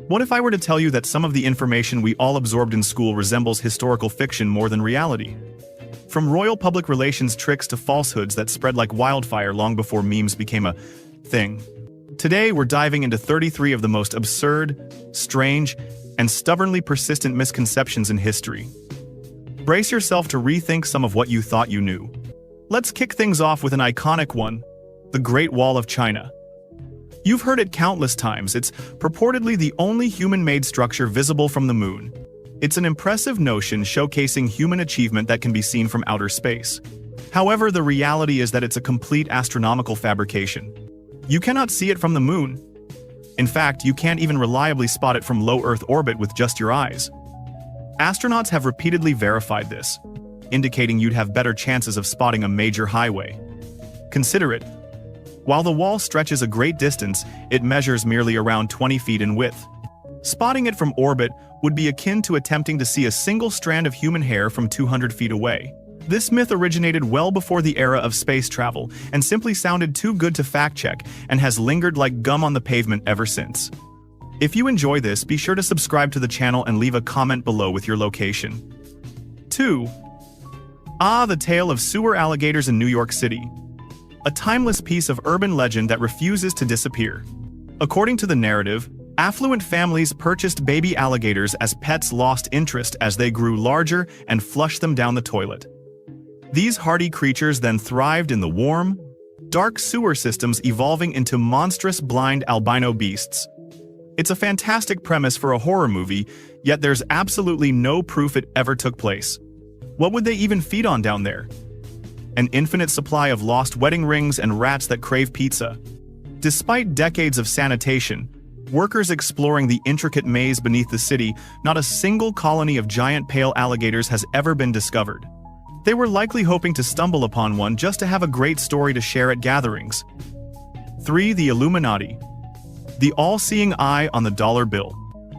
What if I were to tell you that some of the information we all absorbed in school resembles historical fiction more than reality? From royal public relations tricks to falsehoods that spread like wildfire long before memes became a thing. Today, we're diving into 33 of the most absurd, strange, and stubbornly persistent misconceptions in history. Brace yourself to rethink some of what you thought you knew. Let's kick things off with an iconic one, the Great Wall of China. You've heard it countless times. It's purportedly the only human-made structure visible from the moon. It's an impressive notion showcasing human achievement that can be seen from outer space. However, the reality is that it's a complete astronomical fabrication. You cannot see it from the moon. In fact, you can't even reliably spot it from low Earth orbit with just your eyes. Astronauts have repeatedly verified this, indicating you'd have better chances of spotting a major highway. Consider it. While the wall stretches a great distance, it measures merely around 20 feet in width. Spotting it from orbit would be akin to attempting to see a single strand of human hair from 200 feet away. This myth originated well before the era of space travel and simply sounded too good to fact-check and has lingered like gum on the pavement ever since. If you enjoy this, be sure to subscribe to the channel and leave a comment below with your location. 2. The tale of sewer alligators in New York City. A timeless piece of urban legend that refuses to disappear. According to the narrative, affluent families purchased baby alligators as pets lost interest as they grew larger and flushed them down the toilet. These hardy creatures then thrived in the warm, dark sewer systems, evolving into monstrous blind albino beasts. It's a fantastic premise for a horror movie, yet there's absolutely no proof it ever took place. What would they even feed on down there? An infinite supply of lost wedding rings and rats that crave pizza. Despite decades of sanitation, workers exploring the intricate maze beneath the city, not a single colony of giant pale alligators has ever been discovered. They were likely hoping to stumble upon one just to have a great story to share at gatherings. 3. The Illuminati. The all-seeing eye on the dollar bill.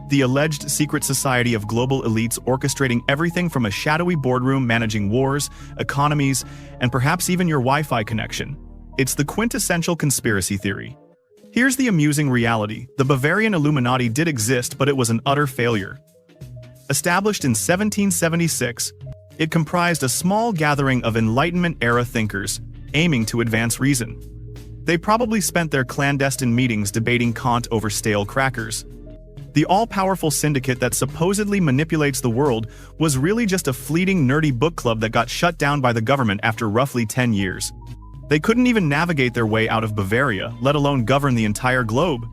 The alleged secret society of global elites orchestrating everything from a shadowy boardroom managing wars, economies, and perhaps even your Wi-Fi connection. It's the quintessential conspiracy theory. Here's the amusing reality. The Bavarian Illuminati did exist, but it was an utter failure. Established in 1776, it comprised a small gathering of Enlightenment-era thinkers, aiming to advance reason. They probably spent their clandestine meetings debating Kant over stale crackers. The all-powerful syndicate that supposedly manipulates the world was really just a fleeting nerdy book club that got shut down by the government after roughly 10 years. They couldn't even navigate their way out of Bavaria, let alone govern the entire globe.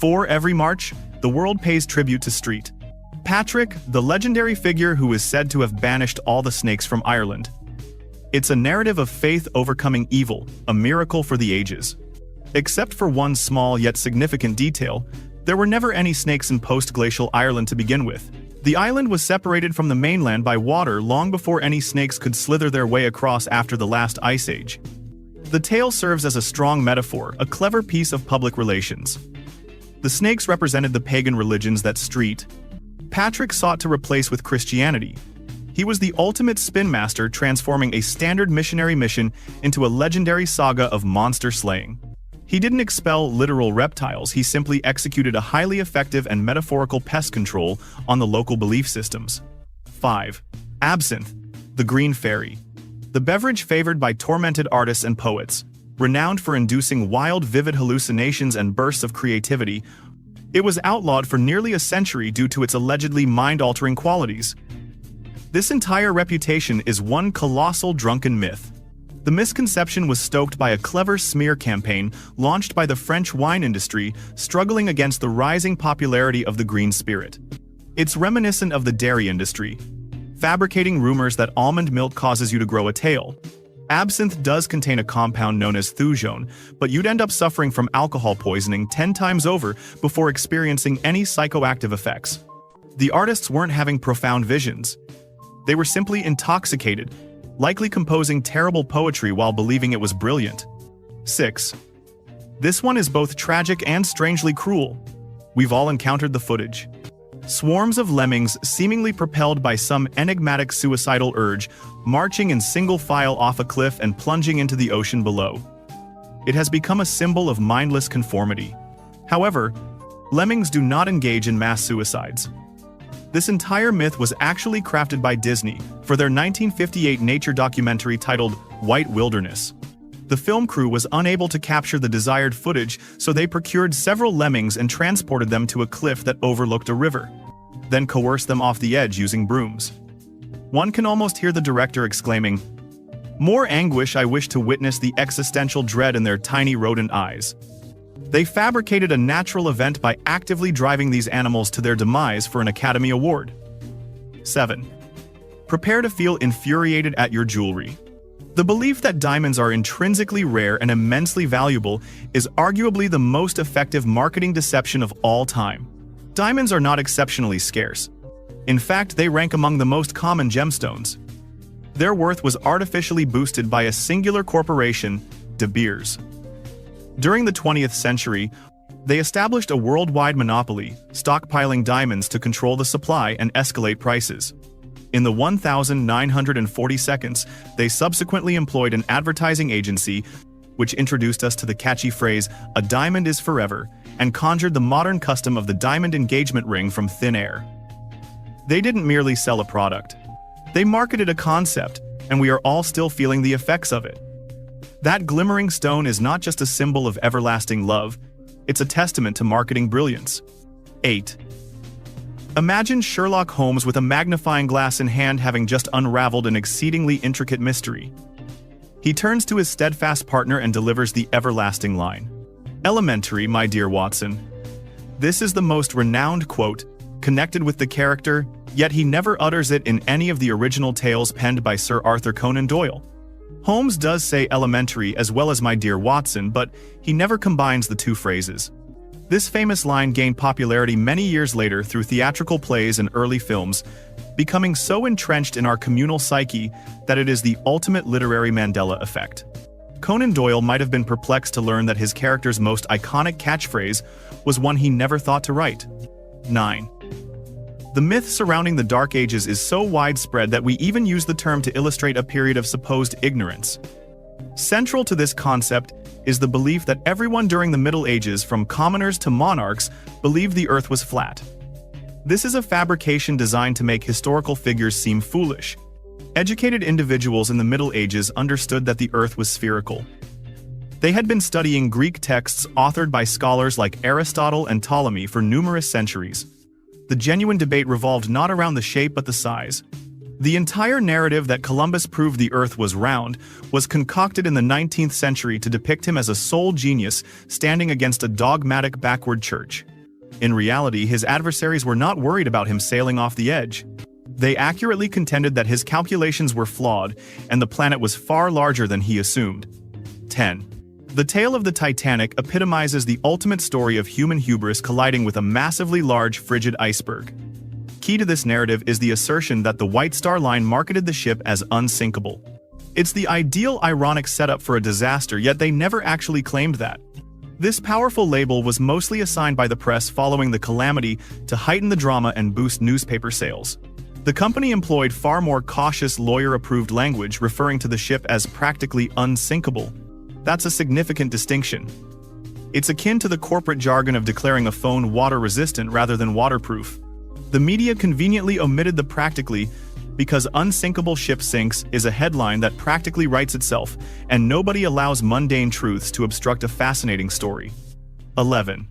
4. Every March, the world pays tribute to St. Patrick, the legendary figure who is said to have banished all the snakes from Ireland. It's a narrative of faith overcoming evil, a miracle for the ages. Except for one small yet significant detail, there were never any snakes in post-glacial Ireland to begin with. The island was separated from the mainland by water long before any snakes could slither their way across after the last ice age. The tale serves as a strong metaphor, a clever piece of public relations. The snakes represented the pagan religions that St. Patrick sought to replace with Christianity. He was the ultimate spin master, transforming a standard missionary mission into a legendary saga of monster slaying. He didn't expel literal reptiles, he simply executed a highly effective and metaphorical pest control on the local belief systems. 5. Absinthe, the green fairy. The beverage favored by tormented artists and poets, renowned for inducing wild, vivid hallucinations and bursts of creativity, it was outlawed for nearly a century due to its allegedly mind-altering qualities. This entire reputation is one colossal drunken myth. The misconception was stoked by a clever smear campaign launched by the French wine industry, struggling against the rising popularity of the green spirit. It's reminiscent of the dairy industry, fabricating rumors that almond milk causes you to grow a tail. Absinthe does contain a compound known as thujone, but you'd end up suffering from alcohol poisoning 10 times over before experiencing any psychoactive effects. The artists weren't having profound visions. They were simply intoxicated, likely composing terrible poetry while believing it was brilliant. 6. This one is both tragic and strangely cruel. We've all encountered the footage. Swarms of lemmings, seemingly propelled by some enigmatic suicidal urge, marching in single file off a cliff and plunging into the ocean below. It has become a symbol of mindless conformity. However, Lemmings do not engage in mass suicides. This entire myth was actually crafted by Disney for their 1958 nature documentary titled White Wilderness. The film crew was unable to capture the desired footage, so they procured several lemmings and transported them to a cliff that overlooked a river, then coerced them off the edge using brooms. One can almost hear the director exclaiming, "More anguish, I wish to witness the existential dread in their tiny rodent eyes." They fabricated a natural event by actively driving these animals to their demise for an Academy Award. 7. Prepare to feel infuriated at your jewelry. The belief that diamonds are intrinsically rare and immensely valuable is arguably the most effective marketing deception of all time. Diamonds are not exceptionally scarce. In fact, they rank among the most common gemstones. Their worth was artificially boosted by a singular corporation, De Beers. During the 20th century, they established a worldwide monopoly, stockpiling diamonds to control the supply and escalate prices. In the 1940 seconds, they subsequently employed an advertising agency, which introduced us to the catchy phrase, "A diamond is forever," and conjured the modern custom of the diamond engagement ring from thin air. They didn't merely sell a product. They marketed a concept, and we are all still feeling the effects of it. That glimmering stone is not just a symbol of everlasting love, it's a testament to marketing brilliance. 8. Imagine Sherlock Holmes with a magnifying glass in hand having just unraveled an exceedingly intricate mystery. He turns to his steadfast partner and delivers the everlasting line. "Elementary, my dear Watson." This is the most renowned quote, connected with the character, yet he never utters it in any of the original tales penned by Sir Arthur Conan Doyle. Holmes does say elementary as well as my dear Watson, but he never combines the two phrases. This famous line gained popularity many years later through theatrical plays and early films, becoming so entrenched in our communal psyche that it is the ultimate literary Mandela effect. Conan Doyle might have been perplexed to learn that his character's most iconic catchphrase was one he never thought to write. 9. The myth surrounding the Dark Ages is so widespread that we even use the term to illustrate a period of supposed ignorance. Central to this concept is the belief that everyone during the Middle Ages, from commoners to monarchs, believed the Earth was flat. This is a fabrication designed to make historical figures seem foolish. Educated individuals in the Middle Ages understood that the Earth was spherical. They had been studying Greek texts authored by scholars like Aristotle and Ptolemy for numerous centuries. The genuine debate revolved not around the shape but the size. The entire narrative that Columbus proved the Earth was round was concocted in the 19th century to depict him as a sole genius standing against a dogmatic backward church. In reality, his adversaries were not worried about him sailing off the edge. They accurately contended that his calculations were flawed and the planet was far larger than he assumed. 10. The tale of the Titanic epitomizes the ultimate story of human hubris colliding with a massively large frigid iceberg. Key to this narrative is the assertion that the White Star Line marketed the ship as unsinkable. It's the ideal ironic setup for a disaster, yet they never actually claimed that. This powerful label was mostly assigned by the press following the calamity to heighten the drama and boost newspaper sales. The company employed far more cautious lawyer-approved language, referring to the ship as practically unsinkable. That's a significant distinction. It's akin to the corporate jargon of declaring a phone water-resistant rather than waterproof. The media conveniently omitted the practically because "unsinkable ship sinks" is a headline that practically writes itself, and nobody allows mundane truths to obstruct a fascinating story. 11.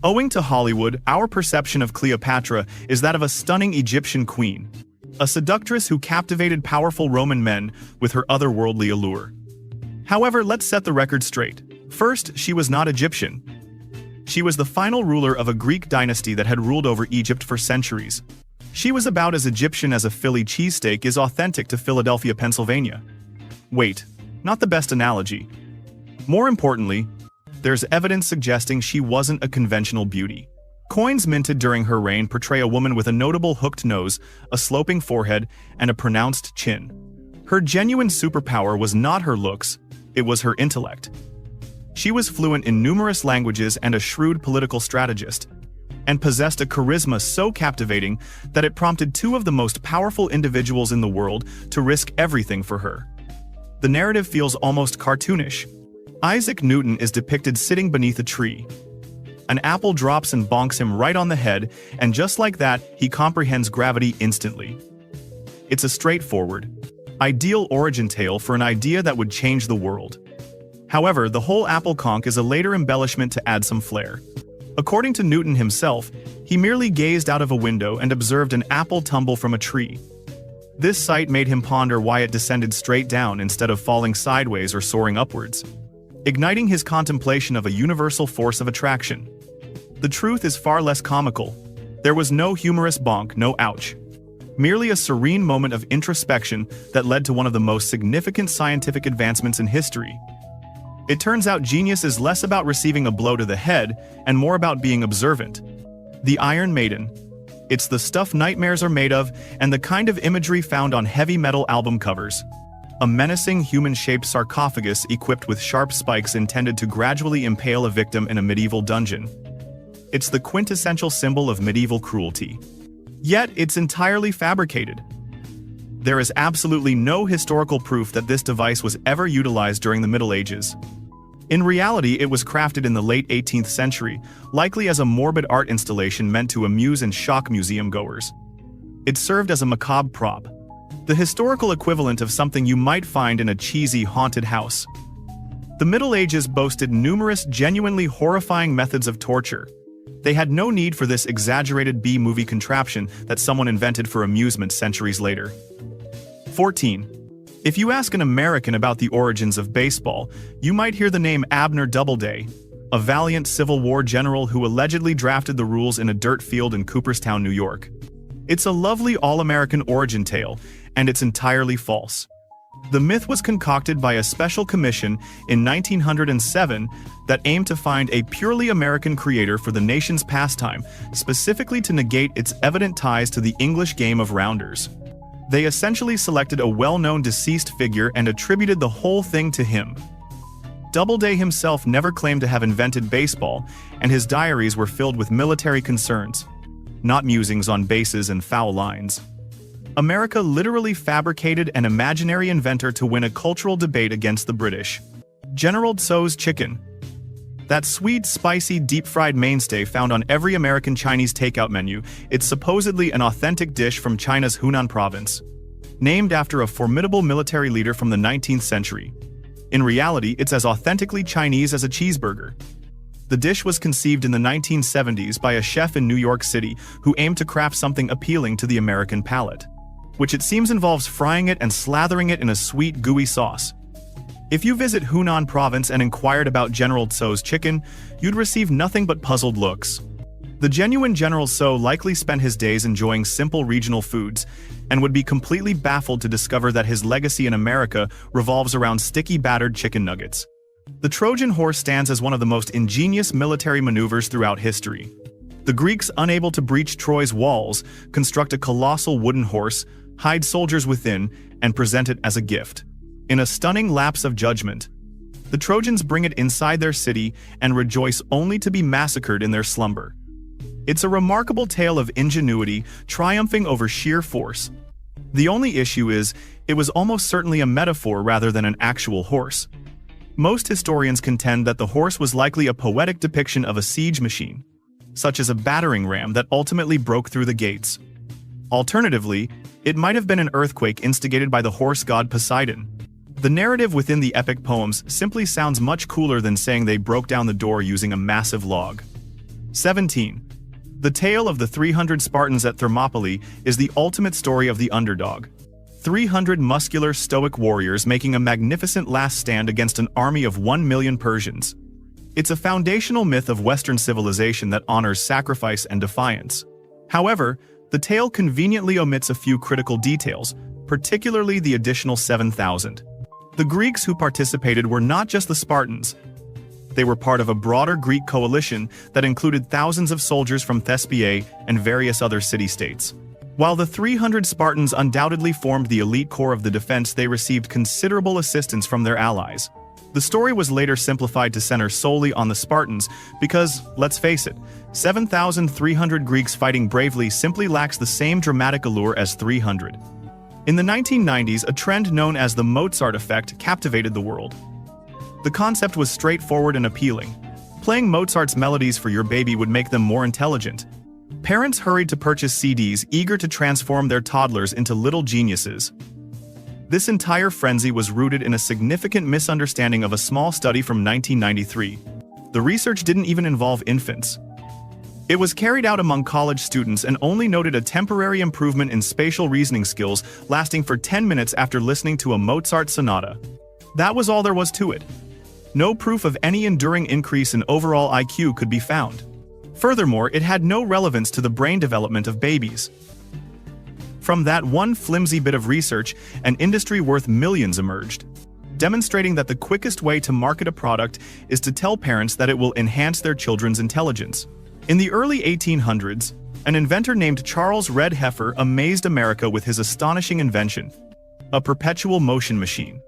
Owing to Hollywood, our perception of Cleopatra is that of a stunning Egyptian queen, a seductress who captivated powerful Roman men with her otherworldly allure. However, let's set the record straight. First, she was not Egyptian. She was the final ruler of a Greek dynasty that had ruled over Egypt for centuries. She was about as Egyptian as a Philly cheesesteak is authentic to Philadelphia, Pennsylvania. Wait, not the best analogy. More importantly, there's evidence suggesting she wasn't a conventional beauty. Coins minted during her reign portray a woman with a notable hooked nose, a sloping forehead, and a pronounced chin. Her genuine superpower was not her looks, it was her intellect. She was fluent in numerous languages and a shrewd political strategist, and possessed a charisma so captivating that it prompted two of the most powerful individuals in the world to risk everything for her. The narrative feels almost cartoonish. Isaac Newton is depicted sitting beneath a tree. An apple drops and bonks him right on the head, and just like that, he comprehends gravity instantly. It's a straightforward, ideal origin tale for an idea that would change the world. However, the whole apple conch is a later embellishment to add some flair. According to Newton himself, he merely gazed out of a window and observed an apple tumble from a tree. This sight made him ponder why it descended straight down instead of falling sideways or soaring upwards, igniting his contemplation of a universal force of attraction. The truth is far less comical. There was no humorous bonk, no ouch. Merely a serene moment of introspection that led to one of the most significant scientific advancements in history. It turns out genius is less about receiving a blow to the head and more about being observant. The Iron Maiden. It's the stuff nightmares are made of and the kind of imagery found on heavy metal album covers. A menacing human-shaped sarcophagus equipped with sharp spikes intended to gradually impale a victim in a medieval dungeon. It's the quintessential symbol of medieval cruelty. Yet, it's entirely fabricated. There is absolutely no historical proof that this device was ever utilized during the Middle Ages. In reality, it was crafted in the late 18th century, likely as a morbid art installation meant to amuse and shock museum goers. It served as a macabre prop, the historical equivalent of something you might find in a cheesy haunted house. The Middle Ages boasted numerous genuinely horrifying methods of torture. They had no need for this exaggerated B-movie contraption that someone invented for amusement centuries later. 14. If you ask an American about the origins of baseball, you might hear the name Abner Doubleday, a valiant Civil War general who allegedly drafted the rules in a dirt field in Cooperstown, New York. It's a lovely all-American origin tale, and it's entirely false. The myth was concocted by a special commission in 1907 that aimed to find a purely American creator for the nation's pastime, specifically to negate its evident ties to the English game of rounders. They essentially selected a well-known deceased figure and attributed the whole thing to him. Doubleday himself never claimed to have invented baseball, and his diaries were filled with military concerns, not musings on bases and foul lines. America literally fabricated an imaginary inventor to win a cultural debate against the British. General Tso's chicken. That sweet, spicy, deep-fried mainstay found on every American Chinese takeout menu, it's supposedly an authentic dish from China's Hunan province, named after a formidable military leader from the 19th century. In reality, it's as authentically Chinese as a cheeseburger. The dish was conceived in the 1970s by a chef in New York City who aimed to craft something appealing to the American palate, which it seems involves frying it and slathering it in a sweet, gooey sauce. If you visit Hunan province and inquired about General Tso's chicken, you'd receive nothing but puzzled looks. The genuine General Tso likely spent his days enjoying simple regional foods, and would be completely baffled to discover that his legacy in America revolves around sticky battered chicken nuggets. The Trojan horse stands as one of the most ingenious military maneuvers throughout history. The Greeks, unable to breach Troy's walls, construct a colossal wooden horse, hide soldiers within, and present it as a gift. In a stunning lapse of judgment, the Trojans bring it inside their city and rejoice only to be massacred in their slumber. It's a remarkable tale of ingenuity triumphing over sheer force. The only issue is, it was almost certainly a metaphor rather than an actual horse. Most historians contend that the horse was likely a poetic depiction of a siege machine, such as a battering ram that ultimately broke through the gates. Alternatively, it might have been an earthquake instigated by the horse god Poseidon. The narrative within the epic poems simply sounds much cooler than saying they broke down the door using a massive log. 17. The tale of the 300 Spartans at Thermopylae is the ultimate story of the underdog. 300 muscular, stoic warriors making a magnificent last stand against an army of 1 million Persians. It's a foundational myth of Western civilization that honors sacrifice and defiance. However, the tale conveniently omits a few critical details, particularly the additional 7,000. The Greeks who participated were not just the Spartans. They were part of a broader Greek coalition that included thousands of soldiers from Thespiae and various other city-states. While the 300 Spartans undoubtedly formed the elite core of the defense, they received considerable assistance from their allies. The story was later simplified to center solely on the Spartans because, let's face it, 7,300 Greeks fighting bravely simply lacks the same dramatic allure as 300. In the 1990s, a trend known as the Mozart effect captivated the world. The concept was straightforward and appealing. Playing Mozart's melodies for your baby would make them more intelligent. Parents hurried to purchase CDs, eager to transform their toddlers into little geniuses. This entire frenzy was rooted in a significant misunderstanding of a small study from 1993. The research didn't even involve infants. It was carried out among college students and only noted a temporary improvement in spatial reasoning skills lasting for 10 minutes after listening to a Mozart sonata. That was all there was to it. No proof of any enduring increase in overall IQ could be found. Furthermore, it had no relevance to the brain development of babies. From that one flimsy bit of research, an industry worth millions emerged, demonstrating that the quickest way to market a product is to tell parents that it will enhance their children's intelligence. In the early 1800s, an inventor named Charles Red Heifer amazed America with his astonishing invention, a perpetual motion machine.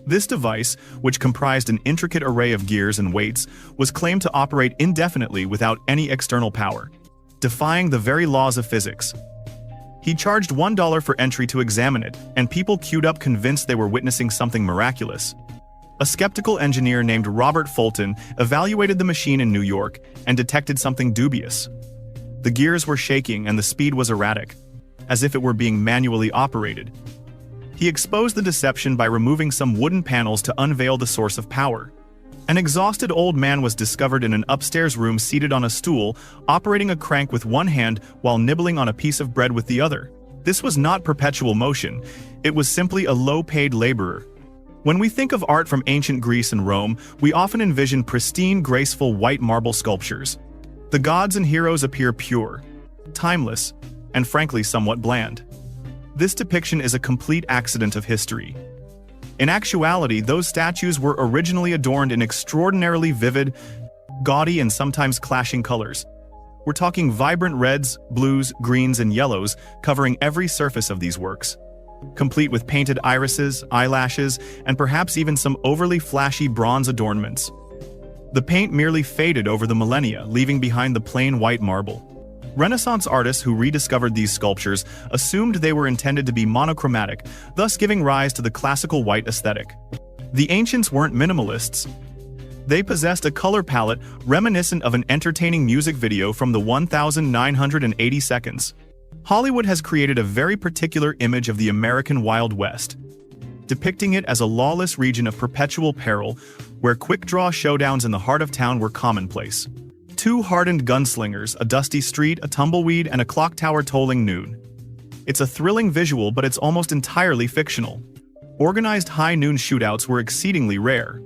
This device, which comprised an intricate array of gears and weights, was claimed to operate indefinitely without any external power, defying the very laws of physics. He charged $1 for entry to examine it, and people queued up convinced they were witnessing something miraculous. A skeptical engineer named Robert Fulton evaluated the machine in New York and detected something dubious. The gears were shaking and the speed was erratic, as if it were being manually operated. He exposed the deception by removing some wooden panels to unveil the source of power. An exhausted old man was discovered in an upstairs room seated on a stool, operating a crank with one hand while nibbling on a piece of bread with the other. This was not perpetual motion, it was simply a low-paid laborer. When we think of art from ancient Greece and Rome, we often envision pristine, graceful white marble sculptures. The gods and heroes appear pure, timeless, and frankly somewhat bland. This depiction is a complete accident of history. In actuality, those statues were originally adorned in extraordinarily vivid, gaudy, and sometimes clashing colors. We're talking vibrant reds, blues, greens, and yellows covering every surface of these works, complete with painted irises, eyelashes, and perhaps even some overly flashy bronze adornments. The paint merely faded over the millennia, leaving behind the plain white marble. Renaissance artists who rediscovered these sculptures assumed they were intended to be monochromatic, thus giving rise to the classical white aesthetic. The ancients weren't minimalists. They possessed a color palette reminiscent of an entertaining music video from the 1980 seconds. Hollywood has created a very particular image of the American Wild West, depicting it as a lawless region of perpetual peril, where quick-draw showdowns in the heart of town were commonplace. Two hardened gunslingers, a dusty street, a tumbleweed, and a clock tower tolling noon. It's a thrilling visual, but it's almost entirely fictional. Organized high-noon shootouts were exceedingly rare.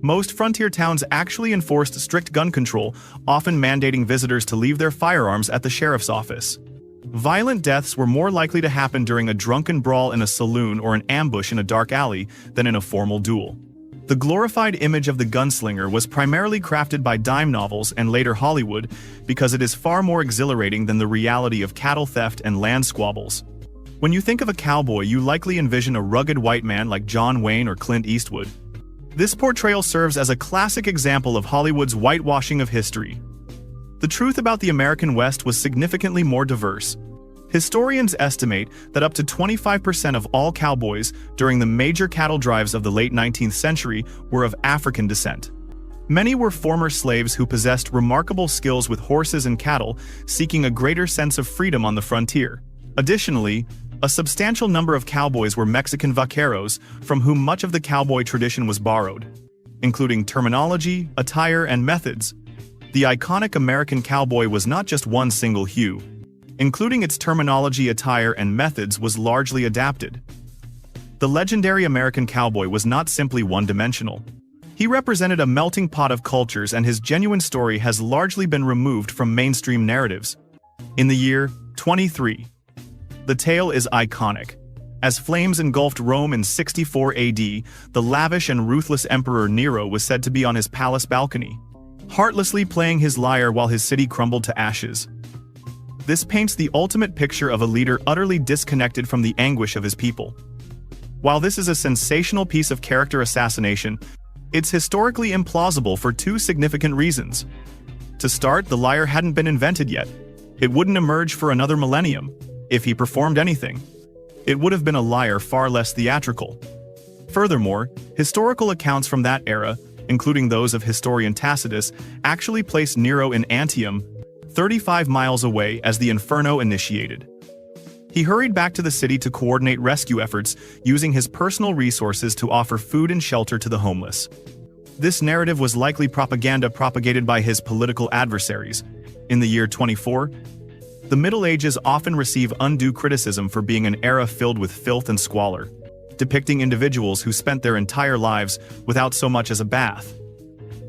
Most frontier towns actually enforced strict gun control, often mandating visitors to leave their firearms at the sheriff's office. Violent deaths were more likely to happen during a drunken brawl in a saloon or an ambush in a dark alley than in a formal duel. The glorified image of the gunslinger was primarily crafted by dime novels and later Hollywood because it is far more exhilarating than the reality of cattle theft and land squabbles. When you think of a cowboy, you likely envision a rugged white man like John Wayne or Clint Eastwood. This portrayal serves as a classic example of Hollywood's whitewashing of history. The truth about the American West was significantly more diverse. Historians estimate that up to 25% of all cowboys during the major cattle drives of the late 19th century were of African descent. Many were former slaves who possessed remarkable skills with horses and cattle, seeking a greater sense of freedom on the frontier. Additionally, a substantial number of cowboys were Mexican vaqueros, from whom much of the cowboy tradition was borrowed, including terminology, attire, and methods. The iconic American cowboy was not just one single hue. Including its terminology, attire, and methods was largely adapted. The legendary American cowboy was not simply one-dimensional. He represented a melting pot of cultures, and his genuine story has largely been removed from mainstream narratives. In the year 23, the tale is iconic. As flames engulfed Rome in 64 AD, the lavish and ruthless Emperor Nero was said to be on his palace balcony, heartlessly playing his lyre while his city crumbled to ashes. This paints the ultimate picture of a leader utterly disconnected from the anguish of his people. While this is a sensational piece of character assassination, it's historically implausible for two significant reasons. To start, the lyre hadn't been invented yet. It wouldn't emerge for another millennium. If he performed anything, it would have been a lyre far less theatrical. Furthermore, historical accounts from that era, including those of historian Tacitus, actually placed Nero in Antium, 35 miles away, as the Inferno initiated. He hurried back to the city to coordinate rescue efforts, using his personal resources to offer food and shelter to the homeless. This narrative was likely propaganda propagated by his political adversaries. In the year 24, the Middle Ages often receive undue criticism for being an era filled with filth and squalor, depicting individuals who spent their entire lives without so much as a bath.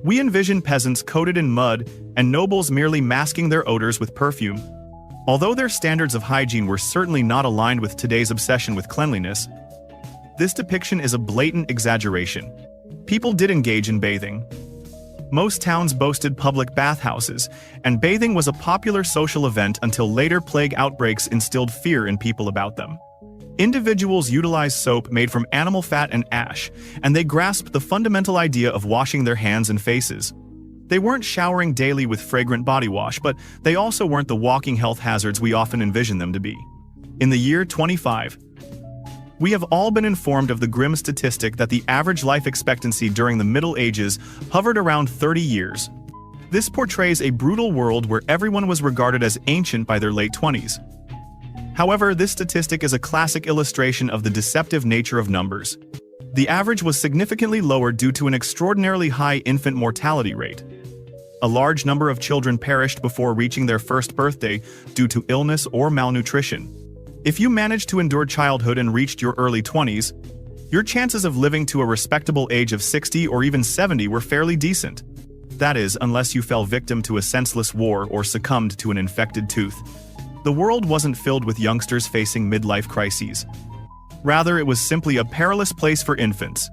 We envision peasants coated in mud and nobles merely masking their odors with perfume. Although their standards of hygiene were certainly not aligned with today's obsession with cleanliness, this depiction is a blatant exaggeration. People did engage in bathing. Most towns boasted public bathhouses, and bathing was a popular social event until later plague outbreaks instilled fear in people about them. Individuals utilized soap made from animal fat and ash, and they grasped the fundamental idea of washing their hands and faces. They weren't showering daily with fragrant body wash, but they also weren't the walking health hazards we often envision them to be. In the year 25, we have all been informed of the grim statistic that the average life expectancy during the Middle Ages hovered around 30 years. This portrays a brutal world where everyone was regarded as ancient by their late 20s. However, this statistic is a classic illustration of the deceptive nature of numbers. The average was significantly lower due to an extraordinarily high infant mortality rate. A large number of children perished before reaching their first birthday due to illness or malnutrition. If you managed to endure childhood and reached your early 20s, your chances of living to a respectable age of 60 or even 70 were fairly decent. That is, unless you fell victim to a senseless war or succumbed to an infected tooth. The world wasn't filled with youngsters facing midlife crises. Rather, it was simply a perilous place for infants.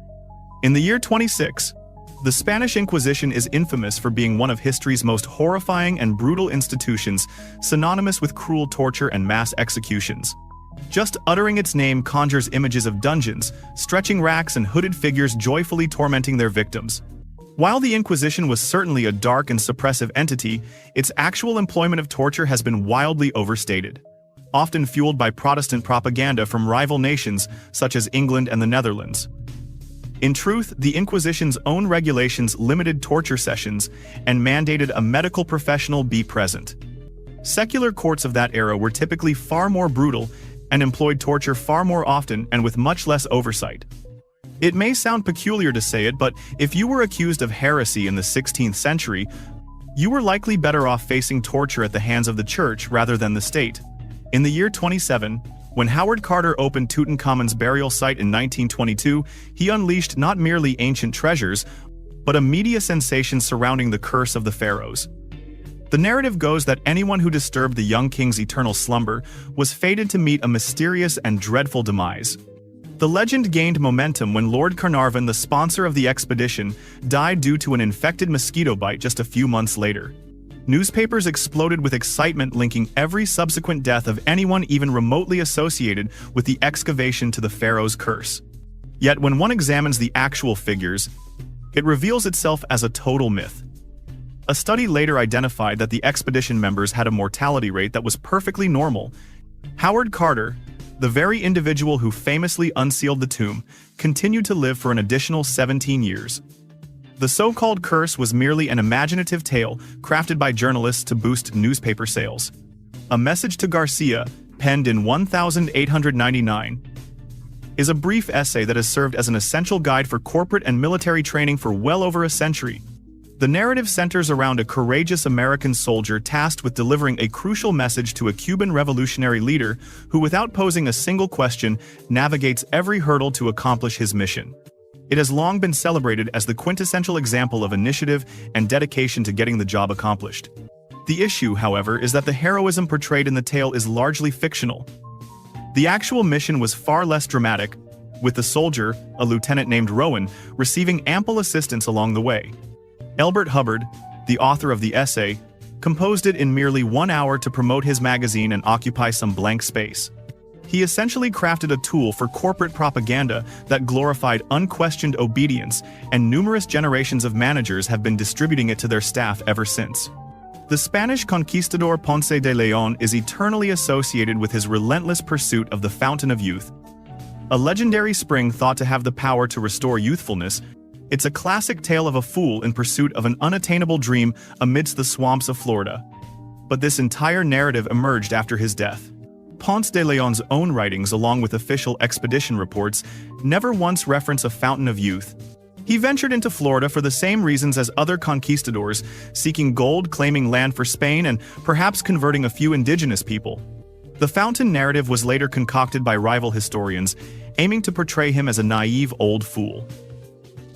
In the year 26, the Spanish Inquisition is infamous for being one of history's most horrifying and brutal institutions, synonymous with cruel torture and mass executions. Just uttering its name conjures images of dungeons, stretching racks, and hooded figures joyfully tormenting their victims. While the Inquisition was certainly a dark and suppressive entity, its actual employment of torture has been wildly overstated. Often fueled by Protestant propaganda from rival nations such as England and the Netherlands. In truth, the Inquisition's own regulations limited torture sessions and mandated a medical professional be present. Secular courts of that era were typically far more brutal and employed torture far more often and with much less oversight. It may sound peculiar to say it, but if you were accused of heresy in the 16th century, you were likely better off facing torture at the hands of the church rather than the state. In the year 27, when Howard Carter opened Tutankhamun's burial site in 1922, he unleashed not merely ancient treasures, but a media sensation surrounding the curse of the pharaohs. The narrative goes that anyone who disturbed the young king's eternal slumber was fated to meet a mysterious and dreadful demise. The legend gained momentum when Lord Carnarvon, the sponsor of the expedition, died due to an infected mosquito bite just a few months later. Newspapers exploded with excitement linking every subsequent death of anyone even remotely associated with the excavation to the pharaoh's curse. Yet when one examines the actual figures, it reveals itself as a total myth. A study later identified that the expedition members had a mortality rate that was perfectly normal. Howard Carter, the very individual who famously unsealed the tomb, continued to live for an additional 17 years. The so-called curse was merely an imaginative tale crafted by journalists to boost newspaper sales. A Message to Garcia, penned in 1899, is a brief essay that has served as an essential guide for corporate and military training for well over a century. The narrative centers around a courageous American soldier tasked with delivering a crucial message to a Cuban revolutionary leader who, without posing a single question, navigates every hurdle to accomplish his mission. It has long been celebrated as the quintessential example of initiative and dedication to getting the job accomplished. The issue, however, is that the heroism portrayed in the tale is largely fictional. The actual mission was far less dramatic, with the soldier, a lieutenant named Rowan, receiving ample assistance along the way. Elbert Hubbard, the author of the essay, composed it in merely 1 hour to promote his magazine and occupy some blank space. He essentially crafted a tool for corporate propaganda that glorified unquestioned obedience, and numerous generations of managers have been distributing it to their staff ever since. The Spanish conquistador Ponce de León is eternally associated with his relentless pursuit of the fountain of youth, a legendary spring thought to have the power to restore youthfulness, It's a classic tale of a fool in pursuit of an unattainable dream amidst the swamps of Florida. But this entire narrative emerged after his death. Ponce de Leon's own writings, along with official expedition reports, never once reference a fountain of youth. He ventured into Florida for the same reasons as other conquistadors, seeking gold, claiming land for Spain, and perhaps converting a few indigenous people. The fountain narrative was later concocted by rival historians, aiming to portray him as a naive old fool.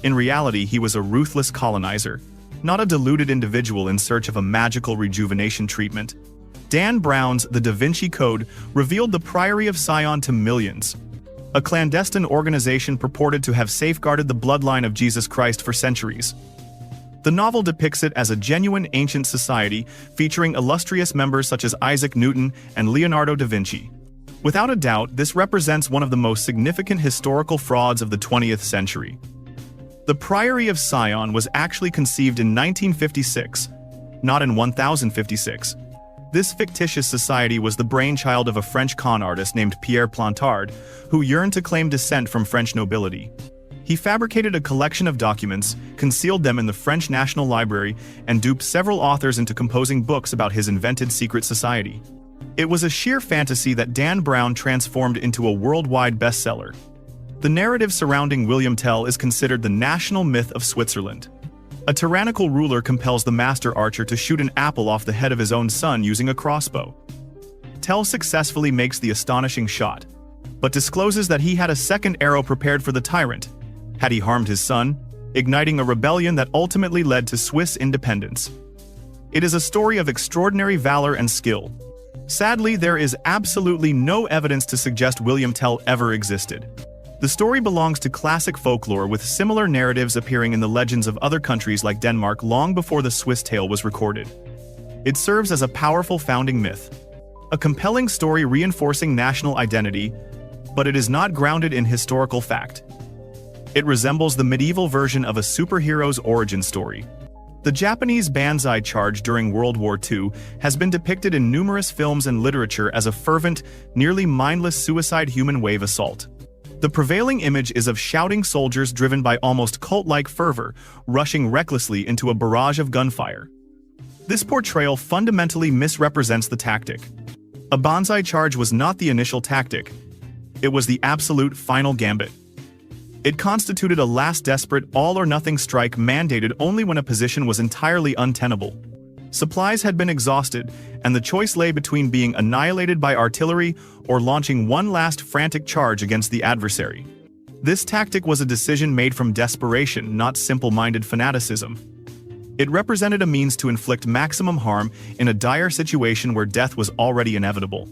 In reality, he was a ruthless colonizer, not a deluded individual in search of a magical rejuvenation treatment. Dan Brown's The Da Vinci Code revealed the Priory of Sion to millions, a clandestine organization purported to have safeguarded the bloodline of Jesus Christ for centuries. The novel depicts it as a genuine ancient society featuring illustrious members such as Isaac Newton and Leonardo da Vinci. Without a doubt, this represents one of the most significant historical frauds of the 20th century. The Priory of Sion was actually conceived in 1956, not in 1056. This fictitious society was the brainchild of a French con artist named Pierre Plantard, who yearned to claim descent from French nobility. He fabricated a collection of documents, concealed them in the French National Library, and duped several authors into composing books about his invented secret society. It was a sheer fantasy that Dan Brown transformed into a worldwide bestseller. The narrative surrounding William Tell is considered the national myth of Switzerland. A tyrannical ruler compels the master archer to shoot an apple off the head of his own son using a crossbow. Tell successfully makes the astonishing shot, but discloses that he had a second arrow prepared for the tyrant, had he harmed his son, igniting a rebellion that ultimately led to Swiss independence. It is a story of extraordinary valor and skill. Sadly, there is absolutely no evidence to suggest William Tell ever existed. The story belongs to classic folklore, with similar narratives appearing in the legends of other countries like Denmark long before the Swiss tale was recorded. It serves as a powerful founding myth, a compelling story reinforcing national identity, but it is not grounded in historical fact. It resembles the medieval version of a superhero's origin story. The Japanese banzai charge during World War II has been depicted in numerous films and literature as a fervent, nearly mindless suicide human wave assault. The prevailing image is of shouting soldiers driven by almost cult-like fervor, rushing recklessly into a barrage of gunfire. This portrayal fundamentally misrepresents the tactic. A banzai charge was not the initial tactic. It was the absolute final gambit. It constituted a last desperate, all-or-nothing strike mandated only when a position was entirely untenable. Supplies had been exhausted, and the choice lay between being annihilated by artillery or launching one last frantic charge against the adversary. This tactic was a decision made from desperation, not simple-minded fanaticism. It represented a means to inflict maximum harm in a dire situation where death was already inevitable.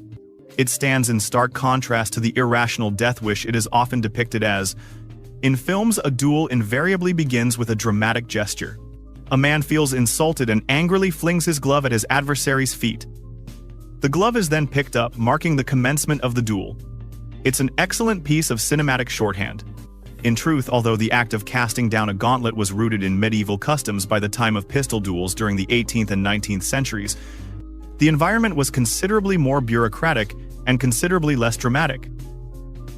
It stands in stark contrast to the irrational death wish it is often depicted as. In films, a duel invariably begins with a dramatic gesture. A man feels insulted and angrily flings his glove at his adversary's feet. The glove is then picked up, marking the commencement of the duel. It's an excellent piece of cinematic shorthand. In truth, although the act of casting down a gauntlet was rooted in medieval customs by the time of pistol duels during the 18th and 19th centuries, the environment was considerably more bureaucratic and considerably less dramatic.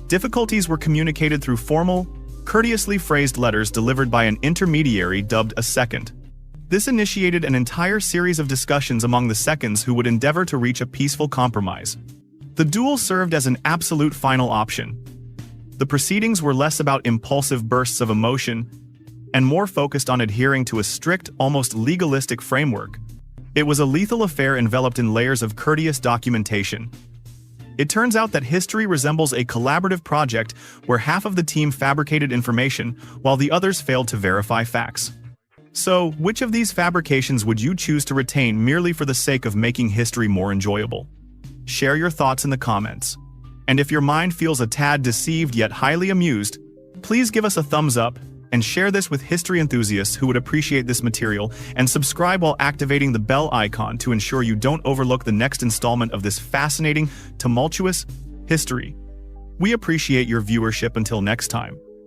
Difficulties were communicated through formal, courteously phrased letters delivered by an intermediary dubbed a second. This initiated an entire series of discussions among the seconds who would endeavor to reach a peaceful compromise. The duel served as an absolute final option. The proceedings were less about impulsive bursts of emotion and more focused on adhering to a strict, almost legalistic framework. It was a lethal affair enveloped in layers of courteous documentation. It turns out that history resembles a collaborative project where half of the team fabricated information while the others failed to verify facts. So, which of these fabrications would you choose to retain merely for the sake of making history more enjoyable? Share your thoughts in the comments. And if your mind feels a tad deceived yet highly amused, please give us a thumbs up and share this with history enthusiasts who would appreciate this material, and subscribe while activating the bell icon to ensure you don't overlook the next installment of this fascinating, tumultuous history. We appreciate your viewership. Until next time.